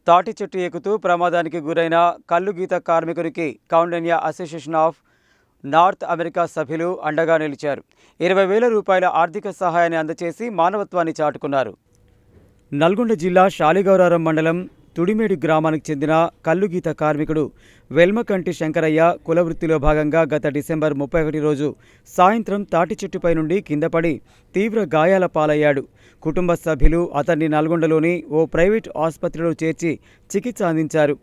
తాటి చెట్టు ఎక్కుతూ ప్రమాదానికి గురైన కల్లుగీత కార్మికునికి Kaundinya association of North America సభ్యులు అండగా నిలిచారు. 20,000 రూపాయల ఆర్థిక సహాయాన్ని అందజేసి మానవత్వాన్ని చాటుకున్నారు. నల్గొండ జిల్లా శాలిగౌరారం మండలం తుడిమేడు గ్రామానికి చెందిన కల్లుగీత కార్మికుడు వెల్మకంటి శంకరయ్య కులవృత్తిలో భాగంగా గత డిసెంబర్ 31 రోజు సాయంత్రం తాటి చెట్టుపై నుండి కిందపడి తీవ్ర గాయాల పాలయ్యాడు. కుటుంబ సభ్యులు అతన్ని నల్గొండలోని ఓ ప్రైవేట్ ఆసుపత్రిలో చేర్చి చికిత్స అందించారు.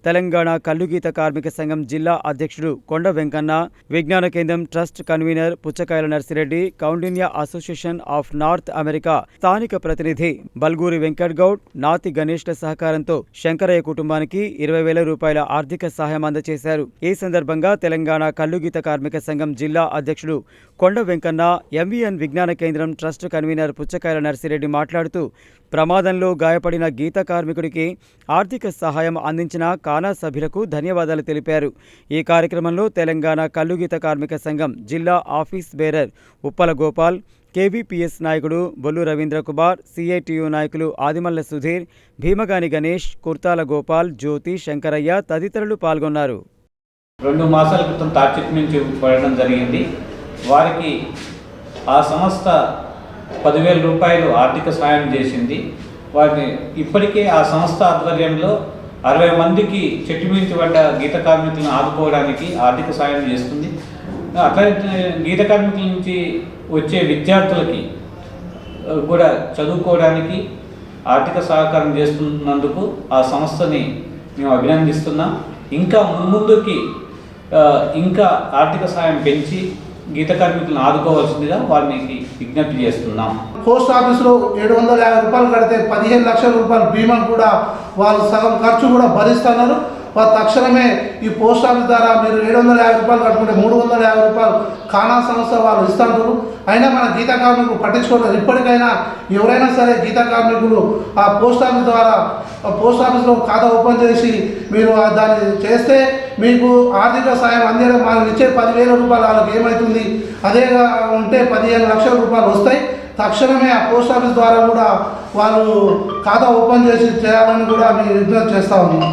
తెలంగాణ కల్లుగీత కార్మిక సంఘం జిల్లా అధ్యక్షుడు కొండ Venkanna, Vignana Kendram trust convener Puchchakayala Narsireddy, Kaundinya association of North America స్థానిక ప్రతినిధి బల్గూరి వెంకట్ గౌడ్, నాతి గణేష్ల సహకారంతో శంకరయ్య కుటుంబానికి 20,000 రూపాయల ఆర్థిక సహాయం అందజేశారు. ఈ సందర్భంగా తెలంగాణ కల్లుగీత కార్మిక సంఘం జిల్లా అధ్యక్షుడు కొండ వెంకన్న, ఎంవీఎన్ విజ్ఞాన కేంద్రం ట్రస్ట్ కన్వీనర్ పుచ్చకాయల నర్సిరెడ్డి మాట్లాడుతూ ప్రమాదంలో గాయపడిన గీత కార్మికుడికి ఆర్థిక సహాయం అందించిన కానా సభ్యులకు ధన్యవాదాలు తెలిపారు. ఈ కార్యక్రమంలో తెలంగాణ కల్లుగీత కార్మిక సంఘం జిల్లా office bearer Uppala Gopal, KVPS నాయకుడు బొల్లు రవీంద్ర కుమార్, సిఐటియు నాయకులు ఆదిమల్ల సుధీర్, భీమగాని గణేష్, కుర్తాల గోపాల్, జ్యోతి, శంకరయ్య తదితరులు పాల్గొన్నారు. 2 మాసాల క్రితం తార్చిక్ నుంచి పడడం జరిగింది. వారికి ఆ సంస్థ 10,000 రూపాయలు ఆర్థిక సాయం చేసింది. వారిని ఇప్పటికే ఆ సంస్థ ఆధ్వర్యంలో 60 మందికి చెట్టు మించి పడ్డ గీత కార్మికులను ఆదుకోవడానికి ఆర్థిక సాయం చేస్తుంది. అట్లయితే గీత కార్మికుల నుంచి వచ్చే విద్యార్థులకి కూడా చదువుకోవడానికి ఆర్థిక సహకారం చేస్తున్నందుకు ఆ సంస్థని మేము అభినందిస్తున్నాం. ఇంకా ముందుకి ఇంకా ఆర్థిక సాయం పెంచి గీత కార్మికులను ఆదుకోవాల్సిందిగా వారికి విజ్ఞప్తి చేస్తున్నాం. పోస్ట్ ఆఫీసులో 750 రూపాయలు కడితే 15 లక్షల రూపాయల బీమా కూడా వాళ్ళు సగం ఖర్చు కూడా భరిస్తున్నారు. వారు తక్షణమే ఈ పోస్ట్ ఆఫీస్ ద్వారా మీరు 750 రూపాయలు కట్టుకుంటే 350 రూపాయలు కానా సంస్థ వాళ్ళు ఇస్తుంటారు. అయినా మన గీత కార్మికులు పట్టించుకోవట్లేదు. ఇప్పటికైనా ఎవరైనా సరే గీత కార్మికులు ఆ పోస్ట్ ఆఫీస్ ద్వారా పోస్ట్ ఆఫీస్లో ఖాతా ఓపెన్ చేసి మీరు దాన్ని చేస్తే మీకు ఆర్థిక సాయం అందేయడం మనం ఇచ్చే 10,000 రూపాయలు వాళ్ళకి ఏమవుతుంది, అదేగా ఉంటే 15 లక్షల రూపాయలు వస్తాయి. తక్షణమే ఆ పోస్ట్ ఆఫీస్ ద్వారా కూడా వాళ్ళు ఖాతా ఓపెన్ చేసి చేయాలని కూడా మేము విజ్ఞప్తి చేస్తూ ఉన్నాం.